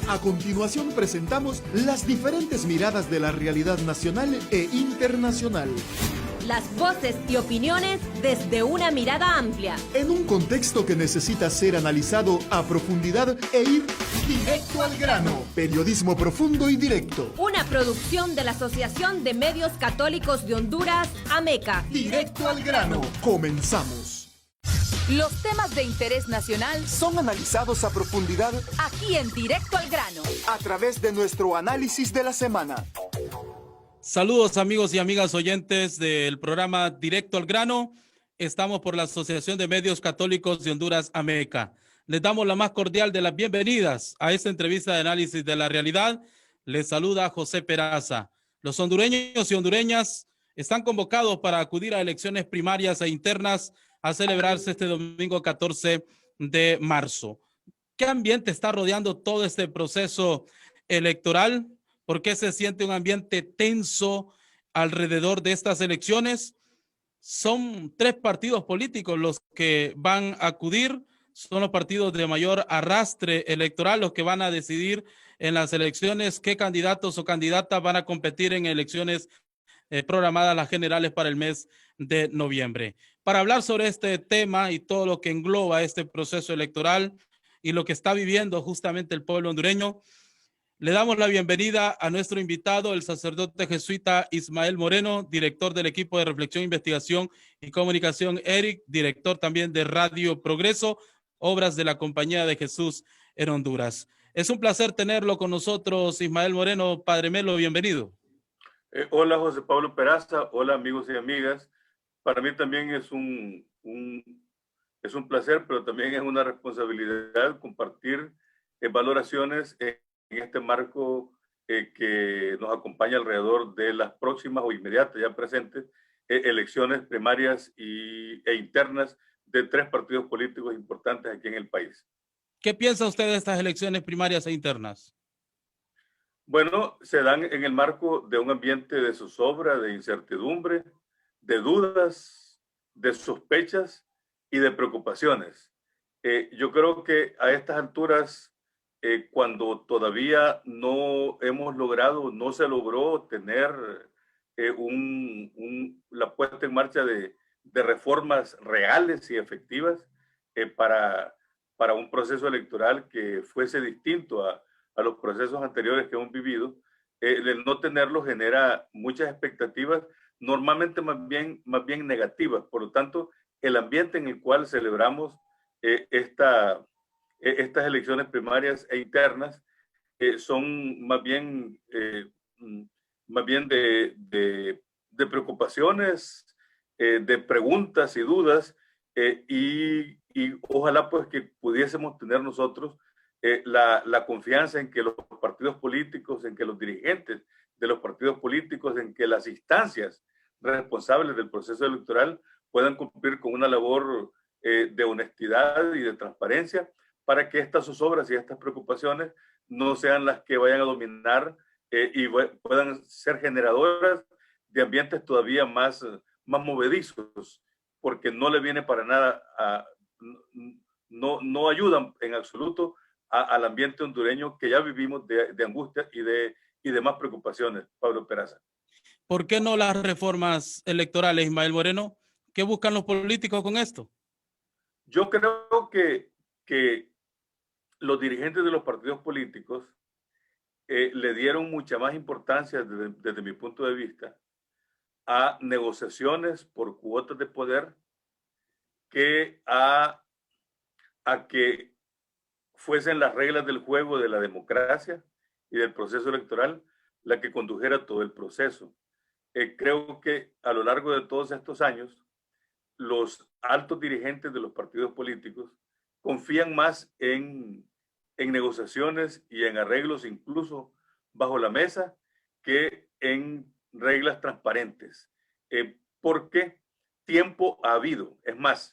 A continuación presentamos las diferentes miradas de la realidad nacional e internacional. Las voces y opiniones desde una mirada amplia. En un contexto que necesita ser analizado a profundidad e ir directo al grano. Periodismo profundo y directo. Una producción de la Asociación de Medios Católicos de Honduras, AMECA. Directo al grano. Comenzamos. Los temas de interés nacional son analizados a profundidad aquí en Directo al Grano, a través de nuestro análisis de la semana. Saludos amigos y amigas oyentes del programa Directo al Grano. Estamos por la Asociación de Medios Católicos de Honduras, AMECA. Les damos la más cordial de las bienvenidas a esta entrevista de análisis de la realidad. Les saluda José Peraza. Los hondureños y hondureñas están convocados para acudir a elecciones primarias e internas a celebrarse este domingo 14 de marzo. ¿Qué ambiente está rodeando todo este proceso electoral? ¿Por qué se siente un ambiente tenso alrededor de estas elecciones? Son 3 partidos políticos los que van a acudir, son los partidos de mayor arrastre electoral los que van a decidir en las elecciones qué candidatos o candidatas van a competir en elecciones programadas las generales para el mes de noviembre. Para hablar sobre este tema y todo lo que engloba este proceso electoral y lo que está viviendo justamente el pueblo hondureño, le damos la bienvenida a nuestro invitado, el sacerdote jesuita Ismael Moreno, director del equipo de reflexión, investigación y comunicación ERIC, director también de Radio Progreso, obras de la Compañía de Jesús en Honduras. Es un placer tenerlo con nosotros, Ismael Moreno. Padre Melo, bienvenido. Hola José Pablo Peraza, hola amigos y amigas. Para mí también es un placer, pero también es una responsabilidad compartir valoraciones en este marco que nos acompaña alrededor de las próximas o inmediatas, ya presentes, elecciones primarias e internas de 3 partidos políticos importantes aquí en el país. ¿Qué piensa usted de estas elecciones primarias e internas? Bueno, se dan en el marco de un ambiente de zozobra, de incertidumbre, de dudas, de sospechas y de preocupaciones. Yo creo que a estas alturas, cuando todavía no se logró tener la puesta en marcha de reformas reales y efectivas para un proceso electoral que fuese distinto a los procesos anteriores que hemos vivido, el no tenerlo genera muchas expectativas, normalmente más bien negativas. Por lo tanto, el ambiente en el cual celebramos estas elecciones primarias e internas son más bien de preocupaciones, de preguntas y dudas, y ojalá pues que pudiésemos tener nosotros la confianza en que los partidos políticos, en que los dirigentes de los partidos políticos, en que las instancias responsables del proceso electoral puedan cumplir con una labor de honestidad y de transparencia para que estas zozobras y estas preocupaciones no sean las que vayan a dominar y puedan ser generadoras de ambientes todavía más movedizos, porque no le viene para nada no ayudan en absoluto al ambiente hondureño que ya vivimos de angustia y de más preocupaciones. Pablo Peraza. ¿Por qué no las reformas electorales, Ismael Moreno? ¿Qué buscan los políticos con esto? Yo creo que los dirigentes de los partidos políticos le dieron mucha más importancia desde mi punto de vista a negociaciones por cuotas de poder que a que fuesen las reglas del juego de la democracia y del proceso electoral la que condujera todo el proceso. Creo que a lo largo de todos estos años, los altos dirigentes de los partidos políticos confían más en negociaciones y en arreglos incluso bajo la mesa que en reglas transparentes. Porque tiempo ha habido. Es más,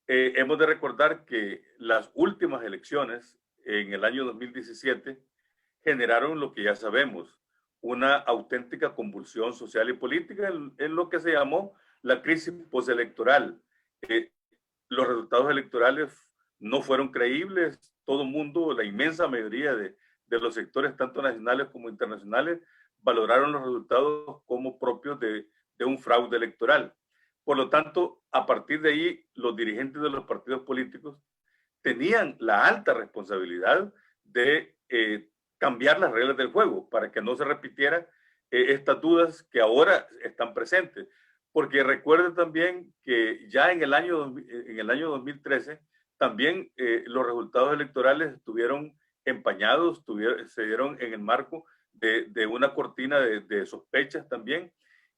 hemos de recordar que las últimas elecciones en el año 2017 generaron lo que ya sabemos, una auténtica convulsión social y política en lo que se llamó la crisis postelectoral. Los resultados electorales no fueron creíbles, todo el mundo, la inmensa mayoría de de los sectores tanto nacionales como internacionales valoraron los resultados como propios de un fraude electoral. Por lo tanto, a partir de ahí, los dirigentes de los partidos políticos tenían la alta responsabilidad de cambiar las reglas del juego para que no se repitiera estas dudas que ahora están presentes. Porque recuerden también que ya en el año 2013 también los resultados electorales estuvieron empañados, se dieron en el marco de una cortina de sospechas también.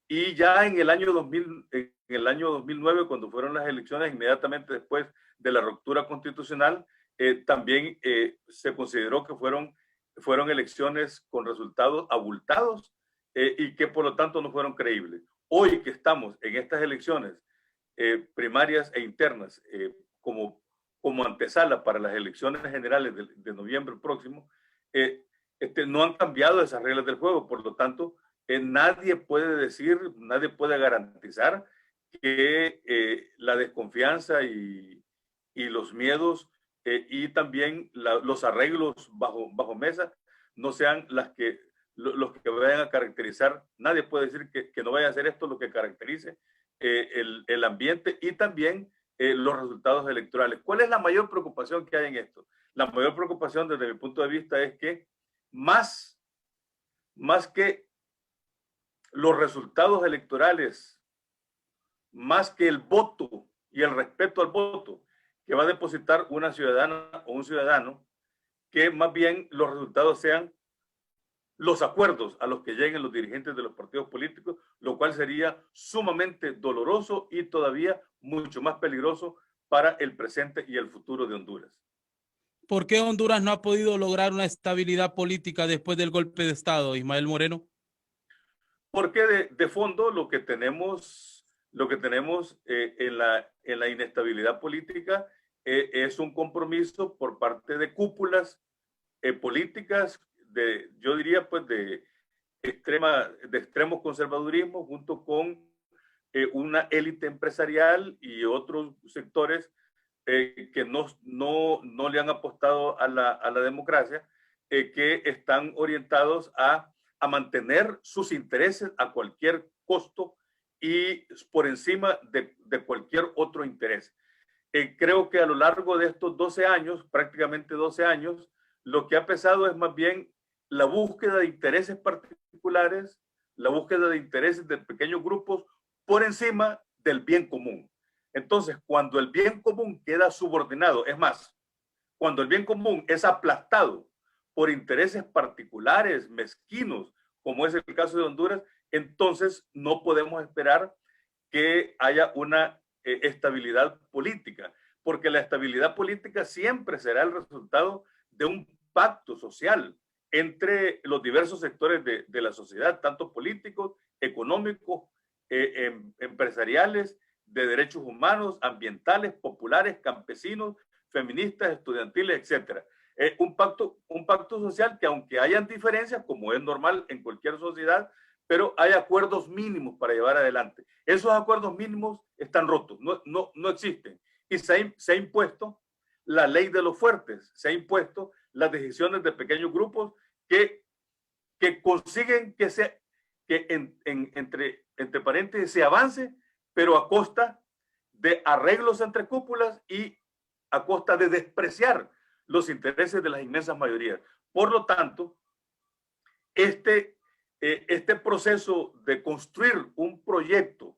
Y ya en el año 2009, cuando fueron las elecciones, inmediatamente después de la ruptura constitucional, también se consideró que fueron elecciones con resultados abultados y que por lo tanto no fueron creíbles. Hoy que estamos en estas elecciones primarias e internas como antesala para las elecciones generales de noviembre próximo, no han cambiado esas reglas del juego. Por lo tanto, nadie puede garantizar que la desconfianza y los miedos y también los arreglos bajo mesa no sean los que vayan a caracterizar. Nadie puede decir que no vaya a ser esto lo que caracterice el ambiente y también los resultados electorales. ¿Cuál es la mayor preocupación que hay en esto? La mayor preocupación desde mi punto de vista es que más que los resultados electorales, más que el voto y el respeto al voto que va a depositar una ciudadana o un ciudadano, que más bien los resultados sean los acuerdos a los que lleguen los dirigentes de los partidos políticos, lo cual sería sumamente doloroso y todavía mucho más peligroso para el presente y el futuro de Honduras. ¿Por qué Honduras no ha podido lograr una estabilidad política después del golpe de Estado, Ismael Moreno? Porque de fondo lo que tenemos en la inestabilidad política es un compromiso por parte de cúpulas políticas yo diría pues de extremo conservadurismo junto con una élite empresarial y otros sectores que no le han apostado a la democracia, que están orientados a mantener sus intereses a cualquier costo y por encima de cualquier otro interés. Creo que a lo largo de estos 12 años, prácticamente 12 años, lo que ha pesado es más bien la búsqueda de intereses particulares, la búsqueda de intereses de pequeños grupos por encima del bien común. Entonces, cuando el bien común queda subordinado, es más, cuando el bien común es aplastado por intereses particulares, mezquinos, como es el caso de Honduras, entonces no podemos esperar que haya una estabilidad política, porque la estabilidad política siempre será el resultado de un pacto social entre los diversos sectores de la sociedad, tanto políticos, económicos, empresariales, de derechos humanos, ambientales, populares, campesinos, feministas, estudiantiles, etc. Un pacto social que aunque hayan diferencias, como es normal en cualquier sociedad, pero hay acuerdos mínimos para llevar adelante. Esos acuerdos mínimos están rotos, no existen. Y se ha impuesto la ley de los fuertes, se ha impuesto las decisiones de pequeños grupos que consiguen que entre paréntesis se avance, pero a costa de arreglos entre cúpulas y a costa de despreciar los intereses de las inmensas mayorías. Por lo tanto, este proceso de construir un proyecto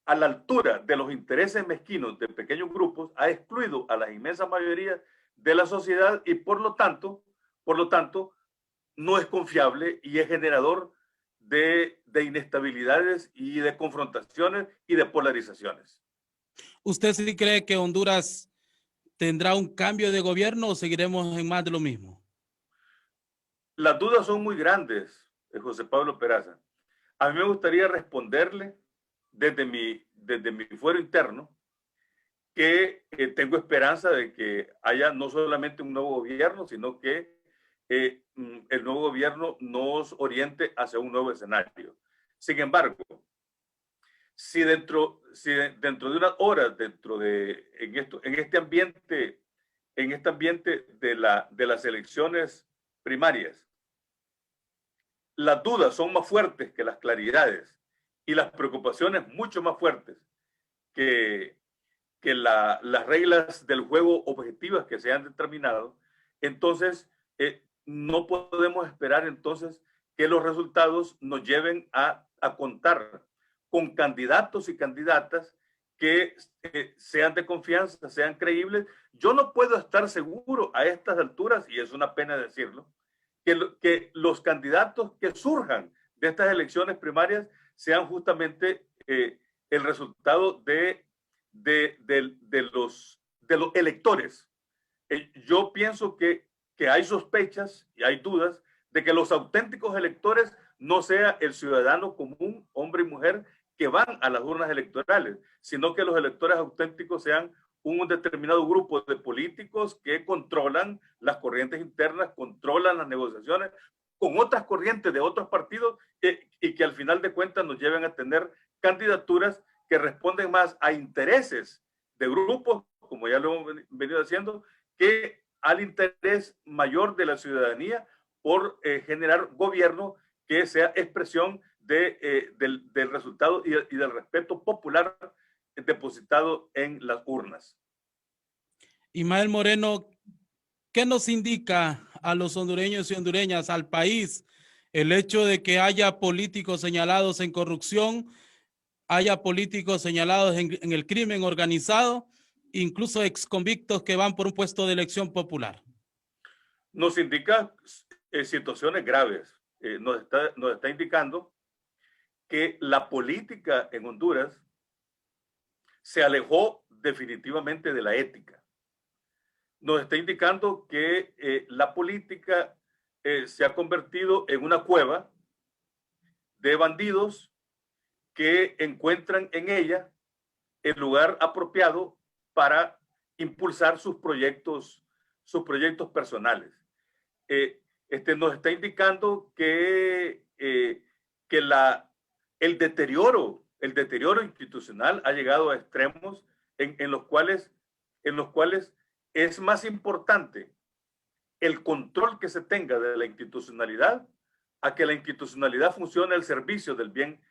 a la altura de los intereses mezquinos de pequeños grupos ha excluido a las inmensas mayorías de la sociedad y por lo tanto, no es confiable y es generador de inestabilidades y de confrontaciones y de polarizaciones. ¿Usted sí cree que Honduras tendrá un cambio de gobierno o seguiremos en más de lo mismo? Las dudas son muy grandes, José Pablo Peraza. A mí me gustaría responderle desde mi fuero interno que tengo esperanza de que haya no solamente un nuevo gobierno, sino que el nuevo gobierno nos oriente hacia un nuevo escenario. Sin embargo, si dentro de unas horas, en este ambiente de las elecciones primarias las dudas son más fuertes que las claridades y las preocupaciones mucho más fuertes que las reglas del juego objetivas que se han determinado, entonces no podemos esperar entonces que los resultados nos lleven a contar con candidatos y candidatas que sean de confianza, sean creíbles. Yo no puedo estar seguro a estas alturas, y es una pena decirlo, que los candidatos que surjan de estas elecciones primarias sean justamente el resultado de los electores. Yo pienso que hay sospechas y hay dudas de que los auténticos electores no sea el ciudadano común, hombre y mujer, que van a las urnas electorales, sino que los electores auténticos sean un determinado grupo de políticos que controlan las corrientes internas, controlan las negociaciones con otras corrientes de otros partidos y que al final de cuentas nos lleven a tener candidaturas que responden más a intereses de grupos, como ya lo hemos venido haciendo, que al interés mayor de la ciudadanía por generar gobierno que sea expresión del resultado y del respeto popular depositado en las urnas. Ismael Moreno, ¿qué nos indica a los hondureños y hondureñas, al país, el hecho de que haya políticos señalados en corrupción, haya políticos señalados en el crimen organizado, incluso exconvictos que van por un puesto de elección popular? Nos indica situaciones graves. Nos está indicando que la política en Honduras se alejó definitivamente de la ética. Nos está indicando que la política se ha convertido en una cueva de bandidos que encuentran en ella el lugar apropiado para impulsar sus proyectos personales. Nos está indicando que el deterioro institucional ha llegado a extremos en los cuales es más importante el control que se tenga de la institucionalidad a que la institucionalidad funcione al servicio del bien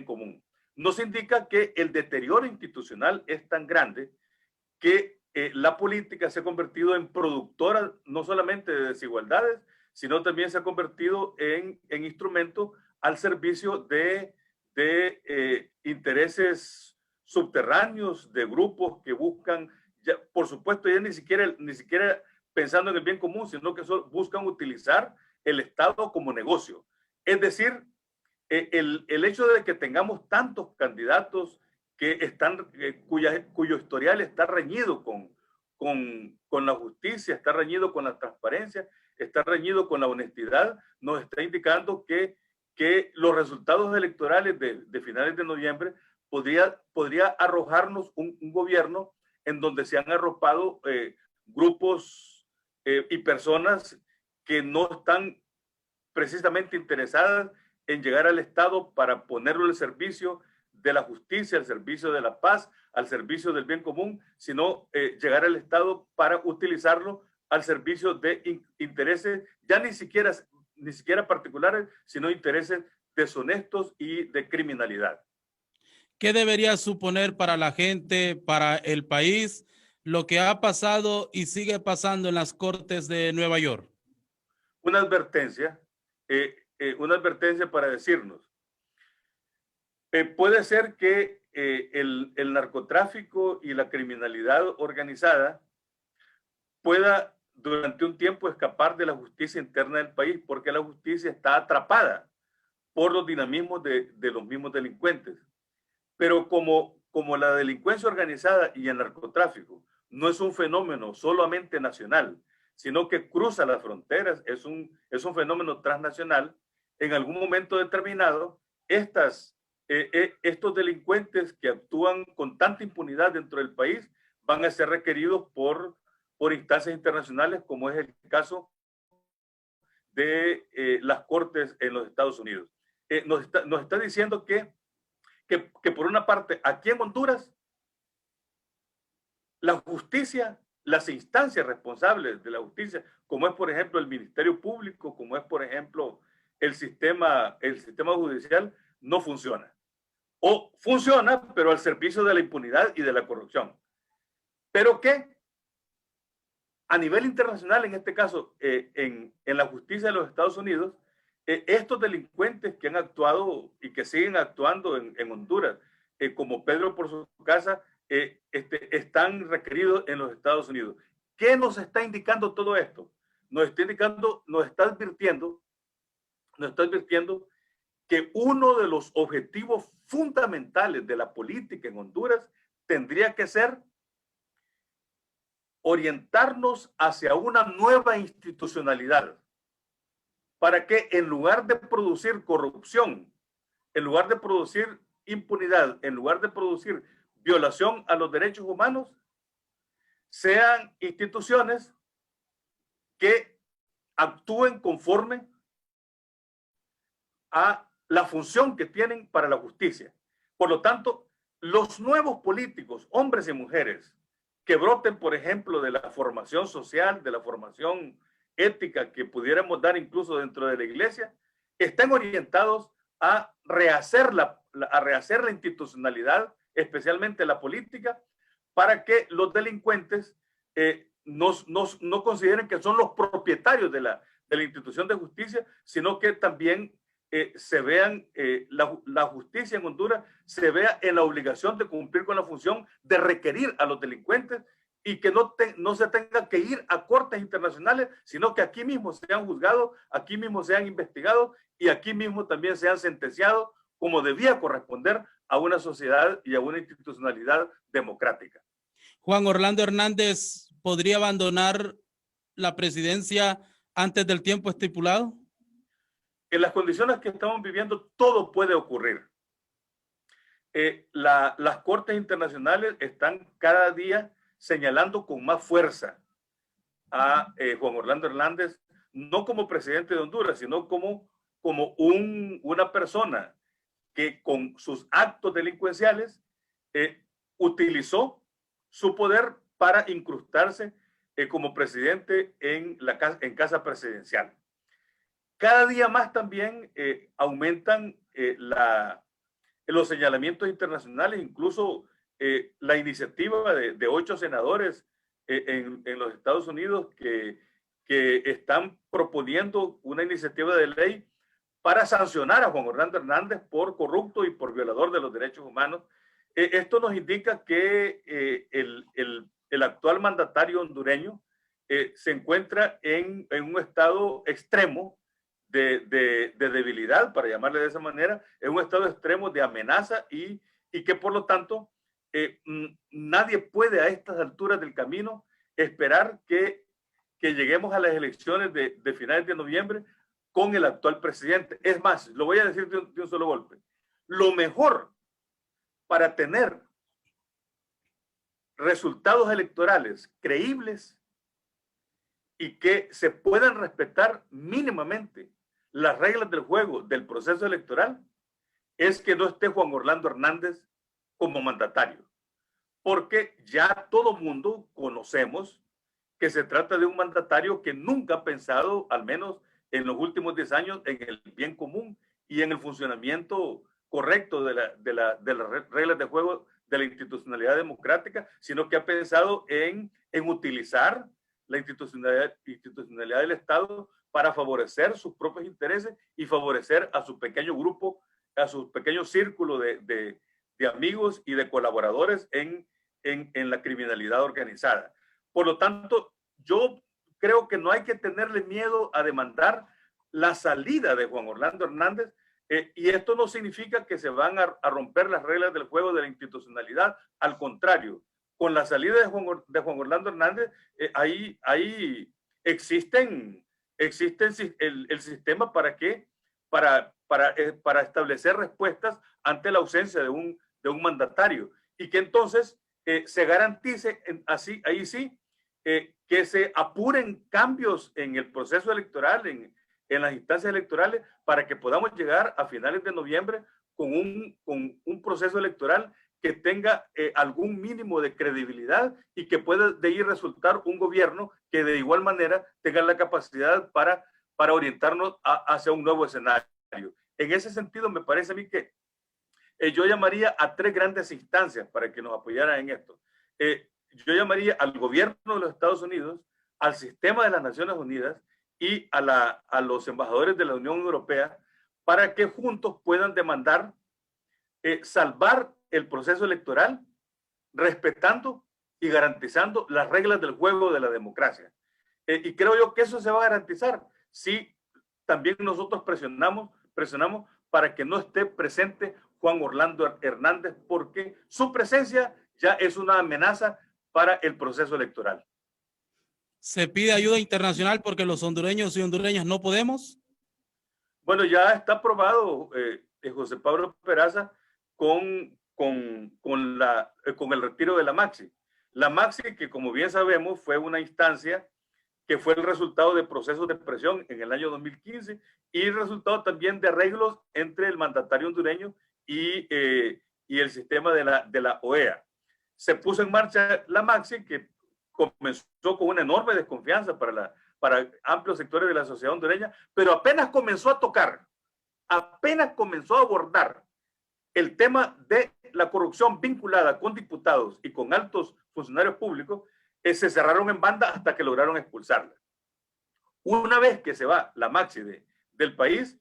común. Nos indica que el deterioro institucional es tan grande que la política se ha convertido en productora no solamente de desigualdades, sino también se ha convertido en instrumento al servicio de intereses subterráneos, de grupos que buscan, ya, por supuesto, ya ni siquiera pensando en el bien común, sino que buscan utilizar el Estado como negocio. Es decir, el hecho de que tengamos tantos candidatos cuyo historial está reñido con la justicia, está reñido con la transparencia, está reñido con la honestidad, nos está indicando que los resultados electorales de finales de noviembre podría arrojarnos un gobierno en donde se han arropado grupos y personas que no están precisamente interesadas en llegar al Estado para ponerlo al servicio de la justicia, al servicio de la paz, al servicio del bien común, sino llegar al Estado para utilizarlo al servicio de intereses ya ni siquiera particulares, sino intereses deshonestos y de criminalidad. ¿Qué debería suponer para la gente, para el país, lo que ha pasado y sigue pasando en las Cortes de Nueva York? Una advertencia para decirnos, puede ser que el narcotráfico y la criminalidad organizada pueda durante un tiempo escapar de la justicia interna del país, porque la justicia está atrapada por los dinamismos de los mismos delincuentes. Pero como la delincuencia organizada y el narcotráfico no es un fenómeno solamente nacional, sino que cruza las fronteras, es un fenómeno transnacional, en algún momento determinado, estos delincuentes que actúan con tanta impunidad dentro del país van a ser requeridos por instancias internacionales, como es el caso de las Cortes en los Estados Unidos. Nos está diciendo que por una parte, aquí en Honduras, la justicia las instancias responsables de la justicia, como es, por ejemplo, el Ministerio Público, como es, por ejemplo, el sistema judicial, no funciona. O funciona, pero al servicio de la impunidad y de la corrupción. Pero que a nivel internacional, en este caso, en la justicia de los Estados Unidos, estos delincuentes que han actuado y que siguen actuando en Honduras, como Pedro por su casa, están requeridos en los Estados Unidos. ¿Qué nos está indicando todo esto? Nos está advirtiendo que uno de los objetivos fundamentales de la política en Honduras tendría que ser orientarnos hacia una nueva institucionalidad para que en lugar de producir corrupción, en lugar de producir impunidad, en lugar de producir violación a los derechos humanos, sean instituciones que actúen conforme a la función que tienen para la justicia. Por lo tanto, los nuevos políticos, hombres y mujeres, que broten, por ejemplo, de la formación social, de la formación ética que pudiéramos dar incluso dentro de la iglesia, están orientados a rehacer la institucionalidad, especialmente la política, para que los delincuentes no consideren que son los propietarios de la institución de justicia, sino que también se vean, la justicia en Honduras se vea en la obligación de cumplir con la función de requerir a los delincuentes y que no se tenga que ir a cortes internacionales, sino que aquí mismo sean juzgados, aquí mismo sean investigados y aquí mismo también sean sentenciados como debía corresponder a una sociedad y a una institucionalidad democrática. Juan Orlando Hernández podría abandonar la presidencia antes del tiempo estipulado. En las condiciones que estamos viviendo, todo puede ocurrir. Las cortes internacionales están cada día señalando con más fuerza a Juan Orlando Hernández, no como presidente de Honduras, sino como una persona que con sus actos delincuenciales utilizó su poder para incrustarse como presidente en casa presidencial. Cada día más también aumentan los señalamientos internacionales, incluso la iniciativa de 8 senadores en los Estados Unidos que están proponiendo una iniciativa de ley para sancionar a Juan Orlando Hernández por corrupto y por violador de los derechos humanos. Esto nos indica que el actual mandatario hondureño se encuentra en un estado extremo de debilidad, para llamarle de esa manera, en un estado extremo de amenaza y que por lo tanto nadie puede a estas alturas del camino esperar que lleguemos a las elecciones de finales de noviembre con el actual presidente. Es más, lo voy a decir de un solo golpe. Lo mejor para tener resultados electorales creíbles y que se puedan respetar mínimamente las reglas del juego del proceso electoral es que no esté Juan Orlando Hernández como mandatario, porque ya todo mundo conocemos que se trata de un mandatario que nunca ha pensado, al menos en los últimos 10 años, en el bien común y en el funcionamiento correcto de las reglas de juego de la institucionalidad democrática, sino que ha pensado en utilizar la institucionalidad del Estado para favorecer sus propios intereses y favorecer a su pequeño grupo, a su pequeño círculo de amigos y de colaboradores en la criminalidad organizada. Por lo tanto, yo creo que no hay que tenerle miedo a demandar la salida de Juan Orlando Hernández, y esto no significa que se van a romper las reglas del juego de la institucionalidad. Al contrario, con la salida de Juan Orlando Hernández, ahí existen el sistema para establecer respuestas ante la ausencia de un mandatario, y que entonces se garantice ahí sí que se apuren cambios en el proceso electoral, en las instancias electorales, para que podamos llegar a finales de noviembre con un proceso electoral que tenga algún mínimo de credibilidad y que pueda de ahí resultar un gobierno que de igual manera tenga la capacidad para orientarnos hacia un nuevo escenario. En ese sentido, me parece a mí que yo llamaría a tres grandes instancias para que nos apoyaran en esto. Yo llamaría al gobierno de los Estados Unidos, al sistema de las Naciones Unidas y a los embajadores de la Unión Europea para que juntos puedan demandar salvar el proceso electoral respetando y garantizando las reglas del juego de la democracia. Y creo yo que eso se va a garantizar si también nosotros presionamos para que no esté presente Juan Orlando Hernández, porque su presencia ya es una amenaza para el proceso electoral. ¿Se pide ayuda internacional porque los hondureños y hondureñas no podemos? Bueno, ya está aprobado, José Pablo Peraza, con el retiro de la Maxi. La Maxi, que como bien sabemos, fue una instancia que fue el resultado de procesos de presión en el año 2015 y el resultado también de arreglos entre el mandatario hondureño y el sistema de la OEA. Se puso en marcha la Maxi, que comenzó con una enorme desconfianza para amplios sectores de la sociedad hondureña, pero apenas comenzó a tocar, apenas comenzó a abordar el tema de la corrupción vinculada con diputados y con altos funcionarios públicos, se cerraron en banda hasta que lograron expulsarla. Una vez que se va la Maxi del país,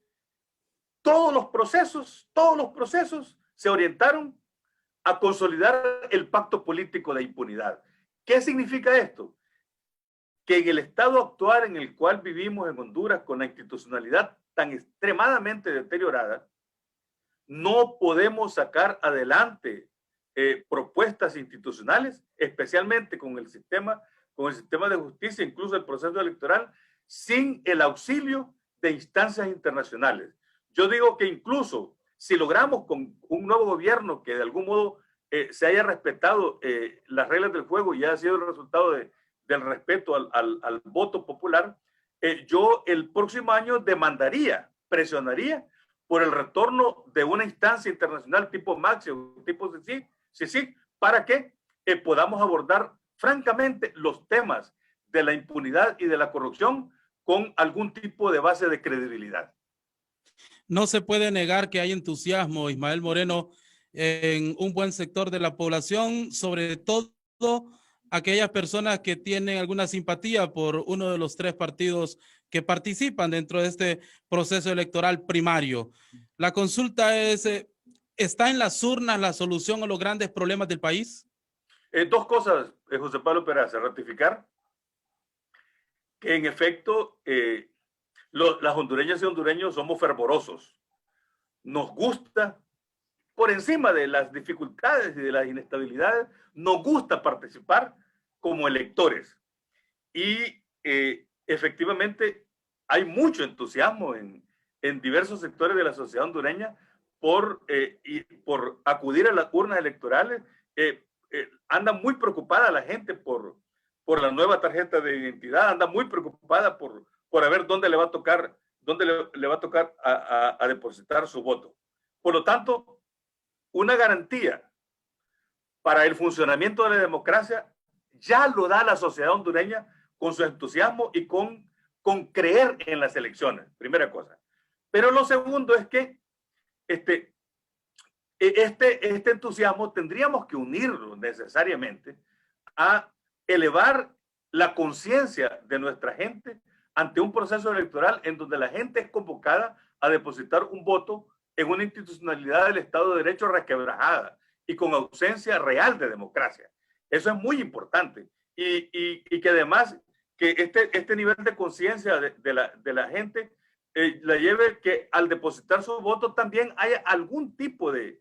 todos los procesos se orientaron a consolidar el pacto político de impunidad. ¿Qué significa esto? Que en el estado actual en el cual vivimos en Honduras, con la institucionalidad tan extremadamente deteriorada, no podemos sacar adelante propuestas institucionales, especialmente con el sistema de justicia, incluso el proceso electoral, sin el auxilio de instancias internacionales. Yo digo que incluso si logramos con un nuevo gobierno que de algún modo se haya respetado las reglas del juego y haya sido el resultado del respeto al voto popular, yo el próximo año presionaría por el retorno de una instancia internacional tipo Maxi o tipo CICIG para que podamos abordar francamente los temas de la impunidad y de la corrupción con algún tipo de base de credibilidad. No se puede negar que hay entusiasmo, Ismael Moreno, en un buen sector de la población, sobre todo aquellas personas que tienen alguna simpatía por uno de los tres partidos que participan dentro de este proceso electoral primario. La consulta es, ¿está en las urnas la solución a los grandes problemas del país? Dos cosas, José Pablo Peraza. Ratificar que en efecto las hondureñas y hondureños somos fervorosos. Nos gusta, por encima de las dificultades y de las inestabilidades, nos gusta participar como electores. Y efectivamente hay mucho entusiasmo en diversos sectores de la sociedad hondureña por acudir a las urnas electorales. Anda muy preocupada la gente por la nueva tarjeta de identidad, anda muy preocupada por ver dónde le va a tocar a depositar su voto. Por lo tanto, una garantía para el funcionamiento de la democracia ya lo da la sociedad hondureña con su entusiasmo y con creer en las elecciones, primera cosa. Pero lo segundo es que este entusiasmo tendríamos que unirlo necesariamente a elevar la conciencia de nuestra gente ante un proceso electoral en donde la gente es convocada a depositar un voto en una institucionalidad del Estado de Derecho resquebrajada y con ausencia real de democracia. Eso es muy importante y que además que este nivel de conciencia de la gente la lleve que al depositar su voto también haya algún tipo de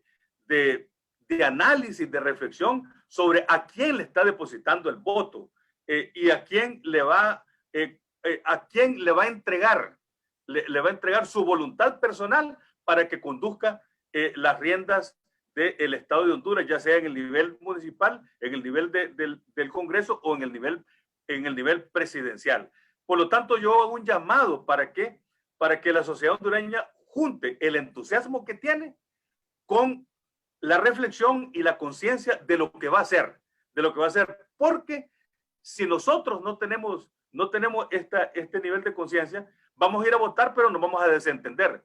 análisis, de reflexión sobre a quién le está depositando el voto y a quién le va a entregar su voluntad personal para que conduzca las riendas del Estado de Honduras, ya sea en el nivel municipal, en el nivel del Congreso o en el nivel presidencial. Por lo tanto, yo hago un llamado para que la sociedad hondureña junte el entusiasmo que tiene con la reflexión y la conciencia de lo que va a ser, porque si nosotros no tenemos este nivel de conciencia, vamos a ir a votar, pero nos vamos a desentender.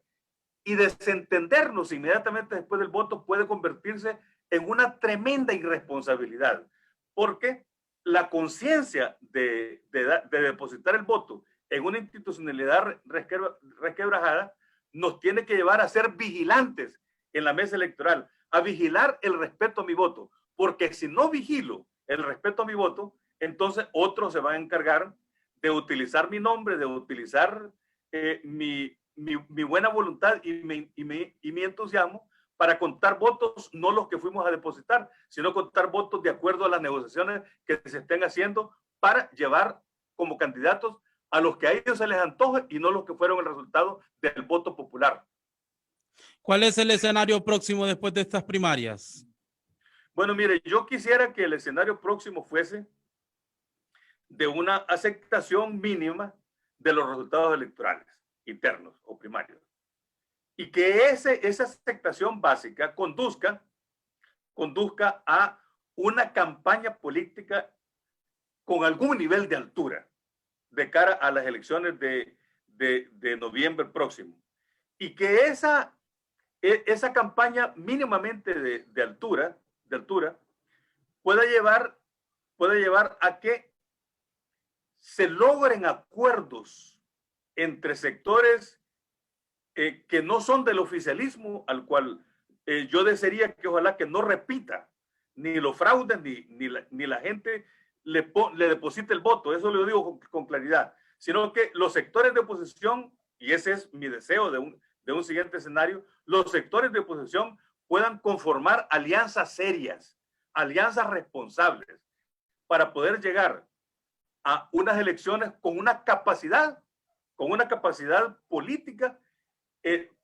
Y desentendernos inmediatamente después del voto puede convertirse en una tremenda irresponsabilidad, porque la conciencia de depositar el voto en una institucionalidad resquebrajada nos tiene que llevar a ser vigilantes en la mesa electoral, a vigilar el respeto a mi voto, porque si no vigilo el respeto a mi voto, entonces otros se van a encargar de utilizar mi nombre, de utilizar mi buena voluntad y mi entusiasmo para contar votos, no los que fuimos a depositar, sino contar votos de acuerdo a las negociaciones que se estén haciendo para llevar como candidatos a los que a ellos se les antoje y no los que fueron el resultado del voto popular. ¿Cuál es el escenario próximo después de estas primarias? Bueno, mire, yo quisiera que el escenario próximo fuese de una aceptación mínima de los resultados electorales internos o primarios. Y que esa aceptación básica conduzca a una campaña política con algún nivel de altura de cara a las elecciones de noviembre próximo. Y que esa campaña mínimamente de altura pueda llevar a que se logren acuerdos entre sectores que no son del oficialismo, al cual yo desearía que ojalá que no repita ni los fraudes ni la gente le deposite el voto, eso lo digo con claridad, sino que los sectores de oposición, y ese es mi deseo de un siguiente escenario, los sectores de oposición puedan conformar alianzas serias, alianzas responsables, para poder llegar a unas elecciones con una capacidad política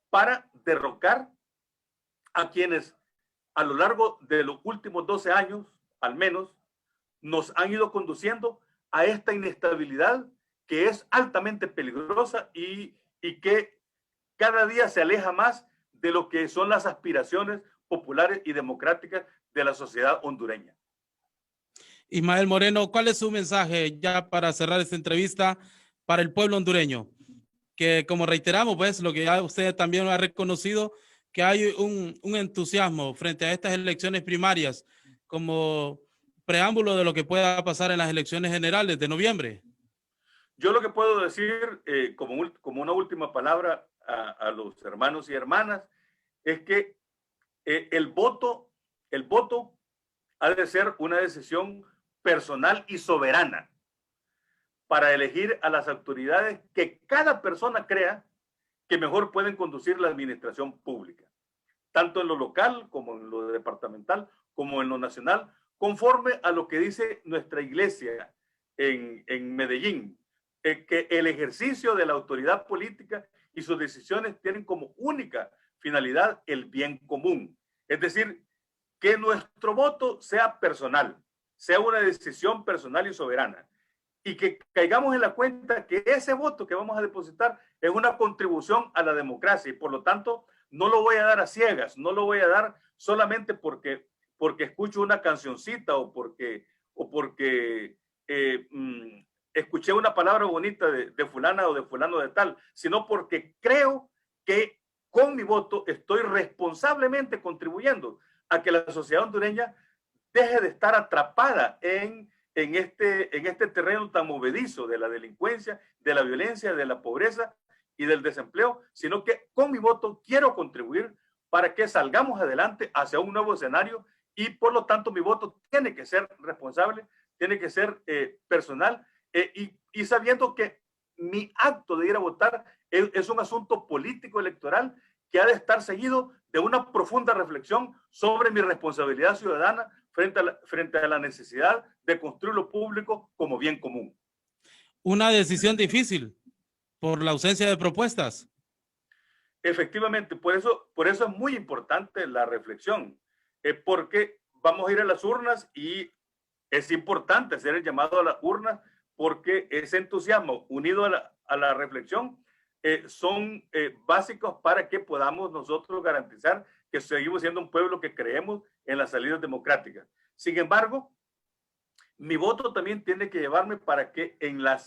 para derrocar a quienes a lo largo de los últimos 12 años, al menos, nos han ido conduciendo a esta inestabilidad que es altamente peligrosa y que cada día se aleja más de lo que son las aspiraciones populares y democráticas de la sociedad hondureña. Ismael Moreno, ¿cuál es su mensaje ya para cerrar esta entrevista para el pueblo hondureño? Que como reiteramos, pues lo que ya usted también ha reconocido, que hay un entusiasmo frente a estas elecciones primarias como preámbulo de lo que pueda pasar en las elecciones generales de noviembre. Yo lo que puedo decir como una última palabra a los hermanos y hermanas es que el voto ha de ser una decisión personal y soberana para elegir a las autoridades que cada persona crea que mejor pueden conducir la administración pública, tanto en lo local como en lo departamental, como en lo nacional, conforme a lo que dice nuestra iglesia en Medellín, que el ejercicio de la autoridad política y sus decisiones tienen como única finalidad el bien común. Es decir, que nuestro voto sea personal, sea una decisión personal y soberana, y que caigamos en la cuenta que ese voto que vamos a depositar es una contribución a la democracia y por lo tanto no lo voy a dar a ciegas, no lo voy a dar solamente porque escucho una cancioncita o porque escuché una palabra bonita de fulana o de fulano de tal, sino porque creo que con mi voto estoy responsablemente contribuyendo a que la sociedad hondureña deje de estar atrapada en este terreno tan movedizo de la delincuencia, de la violencia, de la pobreza y del desempleo, sino que con mi voto quiero contribuir para que salgamos adelante hacia un nuevo escenario y por lo tanto mi voto tiene que ser responsable, tiene que ser personal y sabiendo que mi acto de ir a votar es un asunto político electoral que ha de estar seguido de una profunda reflexión sobre mi responsabilidad ciudadana frente a la necesidad de construir lo público como bien común. Una decisión difícil por la ausencia de propuestas. Efectivamente, por eso es muy importante la reflexión, porque vamos a ir a las urnas y es importante hacer el llamado a las urnas porque ese entusiasmo unido a la reflexión son básicos para que podamos nosotros garantizar que seguimos siendo un pueblo que creemos en las salidas democráticas. Sin embargo, mi voto también tiene que llevarme para que en el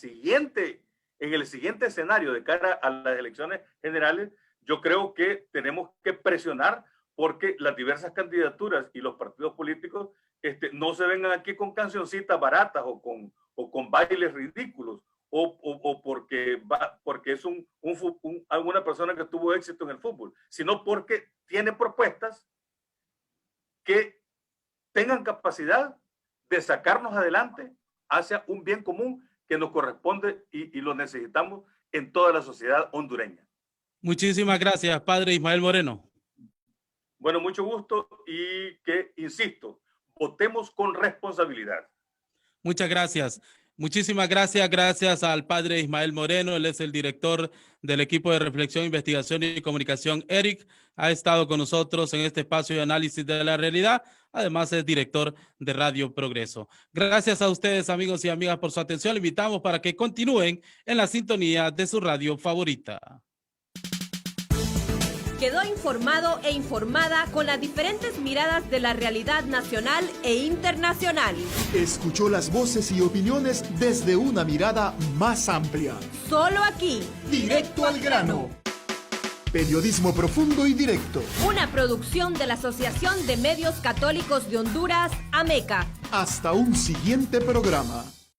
siguiente escenario de cara a las elecciones generales, yo creo que tenemos que presionar porque las diversas candidaturas y los partidos políticos no se vengan aquí con cancioncitas baratas o con bailes ridículos o porque es alguna persona que tuvo éxito en el fútbol, sino porque tiene propuestas que tengan capacidad de sacarnos adelante hacia un bien común que nos corresponde y lo necesitamos en toda la sociedad hondureña. Muchísimas gracias, padre Ismael Moreno. Bueno, mucho gusto y que, insisto, votemos con responsabilidad. Muchas gracias. Muchísimas gracias. Gracias al padre Ismael Moreno. Él es el director del equipo de reflexión, investigación y comunicación, ERIC. Ha estado con nosotros en este espacio de análisis de la realidad. Además, es director de Radio Progreso. Gracias a ustedes, amigos y amigas, por su atención. Le invitamos para que continúen en la sintonía de su radio favorita. Quedó informado e informada con las diferentes miradas de la realidad nacional e internacional. Escuchó las voces y opiniones desde una mirada más amplia. Solo aquí, Directo al grano. Periodismo profundo y directo. una producción de la Asociación de Medios Católicos de Honduras, AMECA. Hasta un siguiente programa.